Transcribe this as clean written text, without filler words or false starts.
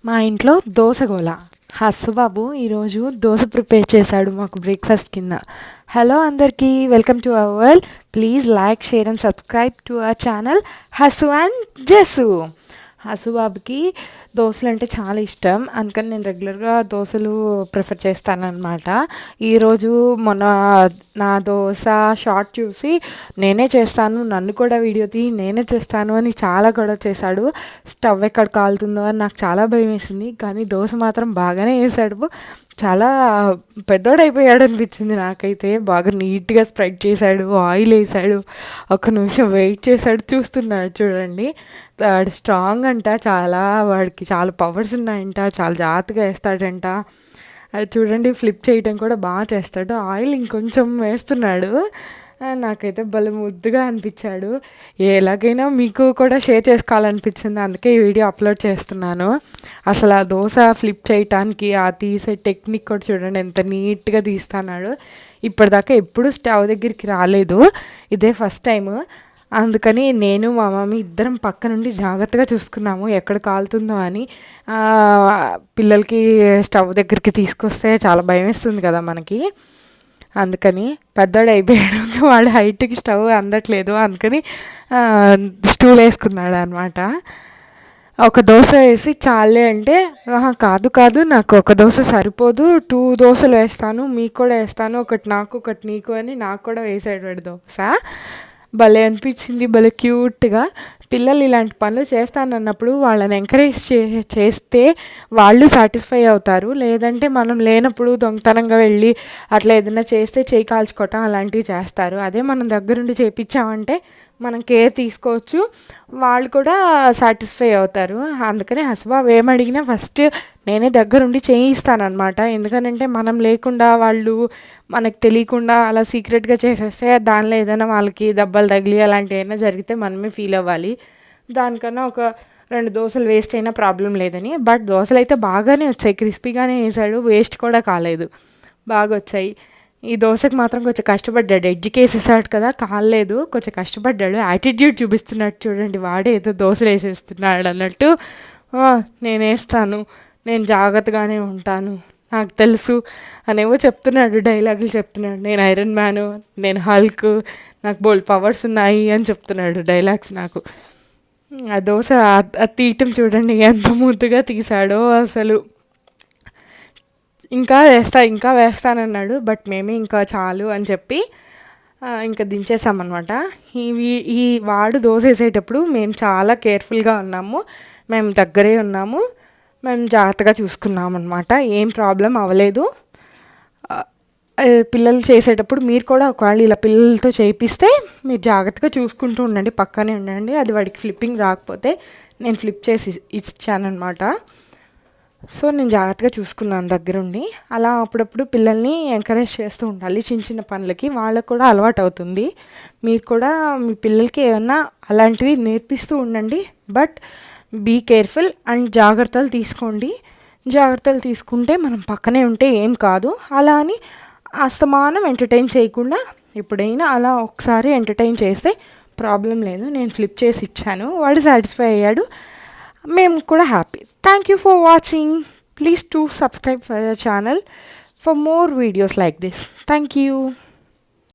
మా ఇంట్లో దోస గోల. హస్సుబాబు ఈరోజు దోస ప్రిపేర్ చేశాడు మాకు బ్రేక్ఫాస్ట్ కింద. హలో అందరికీ, welcome to our. Please like, share and subscribe to our channel Hassu and Jassu. హస్సుబాబుకి దోశలు అంటే చాలా ఇష్టం, అందుకని నేను రెగ్యులర్గా దోశలు ప్రిఫర్ చేస్తానన్నమాట. ఈరోజు మొన్న నా దోశ షార్ట్ చూసి నేనే చేస్తాను, నన్ను కూడా వీడియో తీ, నేనే చేస్తాను అని చాలా గొడవ చేశాడు. స్టవ్ ఎక్కడ కాలుతుందో అని నాకు చాలా భయం వేసింది, కానీ దోశ మాత్రం బాగానే వేసాడు. చాలా పెద్దోడైపోయాడు అనిపించింది నాకైతే. బాగా నీట్గా స్ప్రెడ్ చేశాడు, ఆయిల్ వేసాడు, ఒక నిమిషం వెయిట్ చేశాడు, చూస్తున్నాడు చూడండి. వాడు స్ట్రాంగ్ అంట, వాడికి చాలా పవర్స్ ఉన్నాయంట, చాలా జాగ్రత్తగా వేస్తాడంట. అది చూడండి, ఫ్లిప్ చేయడం కూడా బాగా చేస్తాడు. ఆయిల్ ఇంకొంచెం వేస్తున్నాడు. నాకైతే భలే ముద్దుగా అనిపించాడు. ఎలాగైనా మీకు కూడా షేర్ చేసుకోవాలనిపించింది, అందుకే ఈ వీడియో అప్లోడ్ చేస్తున్నాను. అసలు ఆ దోశ ఫ్లిప్ చేయటానికి ఆ తీసే టెక్నిక్ కూడా చూడండి, ఎంత నీట్గా తీస్తున్నాడు. ఇప్పటిదాకా ఎప్పుడు స్టవ్ దగ్గరికి రాలేదు, ఇదే ఫస్ట్ టైము. అందుకని నేను మా మమ్మీ ఇద్దరం పక్క నుండి జాగ్రత్తగా చూసుకున్నాము ఎక్కడ కాలుతుందో అని. పిల్లలకి స్టవ్ దగ్గరికి తీసుకొస్తే చాలా భయం వేస్తుంది కదా మనకి, అందుకని. పెద్దోడు అయిపోయాడు, వాడు హైట్కి స్టవ్ అందట్లేదు, అందుకని స్టూల్ వేసుకున్నాడు అనమాట. ఒక దోశ వేసి చాలే అంటే, కాదు నాకు ఒక దోశ సరిపోదు, 2 దోశలు వేస్తాను, మీకు కూడా వేస్తాను, ఒకటి నాకు ఒకటి నీకు అని నాకు కూడా వేసాడు వాడు దోశ. భలే అనిపించింది, భలే క్యూట్గా. పిల్లలు ఇలాంటి పనులు చేస్తానన్నప్పుడు వాళ్ళని ఎంకరేజ్ చేస్తే వాళ్ళు సాటిస్ఫై అవుతారు. లేదంటే మనం లేనప్పుడు దొంగతనంగా వెళ్ళి అట్లా ఏదైనా చేస్తే చేయి కాల్చుకోవటం అలాంటివి చేస్తారు. అదే మనం దగ్గరుండి చేయించామంటే మనం కేర్ తీసుకోవచ్చు, వాళ్ళు కూడా సాటిస్ఫై అవుతారు. అందుకని హస్బాబు ఏమడిగినా ఫస్ట్ నేనే దగ్గరుండి చేయిస్తానమాట. ఎందుకనంటే మనం లేకుండా వాళ్ళు మనకు తెలియకుండా అలా సీక్రెట్గా చేసేస్తే దానిలో ఏదైనా వాళ్ళకి దెబ్బలు తగిలి అలాంటివి ఏమైనా జరిగితే మనమే ఫీల్ అవ్వాలి. దానికన్నా ఒక 2 దోశలు వేస్ట్ అయినా ప్రాబ్లం లేదని. బట్ దోశలు అయితే బాగానే వచ్చాయి, క్రిస్పీగానే వేసాడు, వేస్ట్ కూడా కాలేదు, బాగా వచ్చాయి. ఈ దోశకు మాత్రం కొంచెం కష్టపడ్డాడు, ఎడ్జ్కేసేసాడు కదా, కాలేదు, కొంచెం కష్టపడ్డాడు. యాటిట్యూడ్ చూపిస్తున్నాడు చూడండి, వాడే ఏదో దోశలు వేసేస్తున్నాడు అన్నట్టు. నేను వేస్తాను, నేను జాగ్రత్తగానే ఉంటాను, నాకు తెలుసు అనేవో చెప్తున్నాడు, డైలాగులు చెప్తున్నాడు. నేను ఐరన్ మ్యాను, నేను హల్క్, నాకు బోల్డ్ పవర్స్ ఉన్నాయి అని చెప్తున్నాడు డైలాగ్స్ నాకు. ఆ దోశ తీయటం చూడండి ఎంత ముద్దుగా తీసాడో అసలు. ఇంకా వేస్తానన్నాడు, బట్ మేమే ఇంకా చాలు అని చెప్పి ఇంకా దించేసామన్నమాట. ఈ వాడు దోశ వేసేటప్పుడు మేము చాలా కేర్ఫుల్గా ఉన్నాము, మేము దగ్గరే ఉన్నాము, మేము జాగ్రత్తగా చూసుకున్నాం అనమాట. ఏం ప్రాబ్లం అవ్వలేదు. పిల్లలు చేసేటప్పుడు మీరు కూడా ఒకవేళ ఇలా పిల్లలతో చేయిస్తే మీరు జాగ్రత్తగా చూసుకుంటూ ఉండండి, పక్కనే ఉండండి. అది వాడికి ఫ్లిప్పింగ్ రాకపోతే నేను ఫ్లిప్ చేసి ఇచ్చానమాట. సో నేను జాగ్రత్తగా చూసుకున్నాను దగ్గరుండి. అలా అప్పుడప్పుడు పిల్లల్ని ఎంకరేజ్ చేస్తూ ఉండాలి చిన్న చిన్న పనులకి, వాళ్ళకు కూడా అలవాటు అవుతుంది. మీరు కూడా మీ పిల్లలకి ఏమన్నా అలాంటివి నేర్పిస్తూ ఉండండి. బట్ బీ కేర్ఫుల్ అండ్ జాగ్రత్తలు తీసుకోండి. జాగ్రత్తలు తీసుకుంటే మనం పక్కనే ఉంటే ఏం కాదు. అలా అని అస్తమానం ఎంటర్టైన్ చేయకుండా ఎప్పుడైనా అలా ఒకసారి ఎంటర్టైన్ చేస్తే ప్రాబ్లం లేదు. నేను ఫ్లిప్ చేసి ఇచ్చాను, వాడు సాటిస్ఫై అయ్యాడు, మేము కూడా happy. Thank you for watching. Please to subscribe for our channel for more videos like this. Thank you.